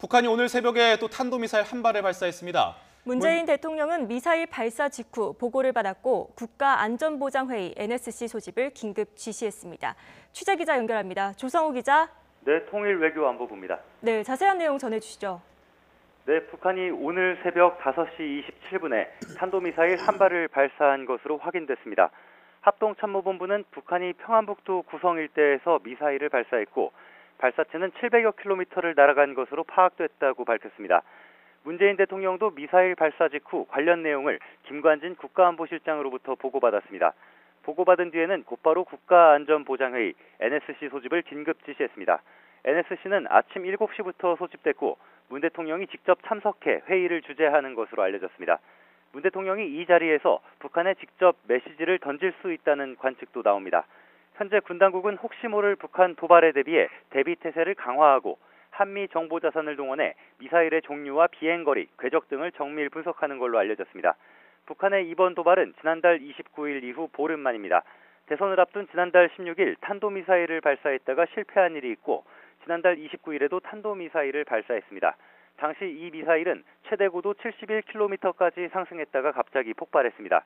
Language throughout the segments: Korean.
북한이 오늘 새벽에 또 탄도미사일 한 발을 발사했습니다. 문재인 대통령은 미사일 발사 직후 보고를 받았고 국가안전보장회의 NSC 소집을 긴급 지시했습니다. 취재 기자 연결합니다. 조성우 기자. 네, 통일외교안보부입니다. 네, 자세한 내용 전해주시죠. 네, 북한이 오늘 새벽 5시 27분에 탄도미사일 한 발을 발사한 것으로 확인됐습니다. 합동참모본부는 북한이 평안북도 구성 일대에서 미사일을 발사했고 발사체는 700여 킬로미터를 날아간 것으로 파악됐다고 밝혔습니다. 문재인 대통령도 미사일 발사 직후 관련 내용을 김관진 국가안보실장으로부터 보고받았습니다. 보고받은 뒤에는 곧바로 국가안전보장회의 NSC 소집을 긴급 지시했습니다. NSC는 아침 7시부터 소집됐고 문 대통령이 직접 참석해 회의를 주재하는 것으로 알려졌습니다. 문 대통령이 이 자리에서 북한에 직접 메시지를 던질 수 있다는 관측도 나옵니다. 현재 군 당국은 혹시 모를 북한 도발에 대비해 대비 태세를 강화하고 한미 정보 자산을 동원해 미사일의 종류와 비행거리, 궤적 등을 정밀 분석하는 걸로 알려졌습니다. 북한의 이번 도발은 지난달 29일 이후 보름 만입니다. 대선을 앞둔 지난달 16일 탄도미사일을 발사했다가 실패한 일이 있고 지난달 29일에도 탄도미사일을 발사했습니다. 당시 이 미사일은 최대 고도 71km까지 상승했다가 갑자기 폭발했습니다.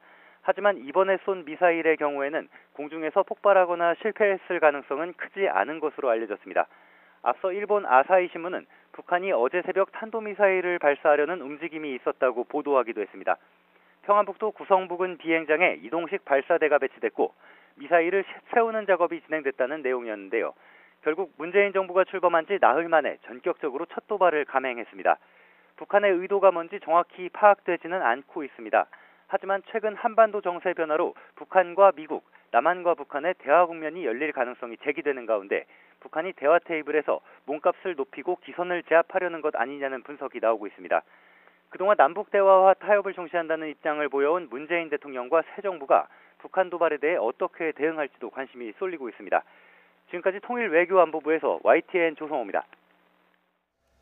하지만 이번에 쏜 미사일의 경우에는 공중에서 폭발하거나 실패했을 가능성은 크지 않은 것으로 알려졌습니다. 앞서 일본 아사히 신문은 북한이 어제 새벽 탄도미사일을 발사하려는 움직임이 있었다고 보도하기도 했습니다. 평안북도 구성 부근 비행장에 이동식 발사대가 배치됐고 미사일을 세우는 작업이 진행됐다는 내용이었는데요. 결국 문재인 정부가 출범한 지 나흘 만에 전격적으로 첫 도발을 감행했습니다. 북한의 의도가 뭔지 정확히 파악되지는 않고 있습니다. 하지만 최근 한반도 정세 변화로 북한과 미국, 남한과 북한의 대화 국면이 열릴 가능성이 제기되는 가운데 북한이 대화 테이블에서 몸값을 높이고 기선을 제압하려는 것 아니냐는 분석이 나오고 있습니다. 그동안 남북 대화와 타협을 중시한다는 입장을 보여온 문재인 대통령과 새 정부가 북한 도발에 대해 어떻게 대응할지도 관심이 쏠리고 있습니다. 지금까지 통일외교안보부에서 YTN 조성호입니다.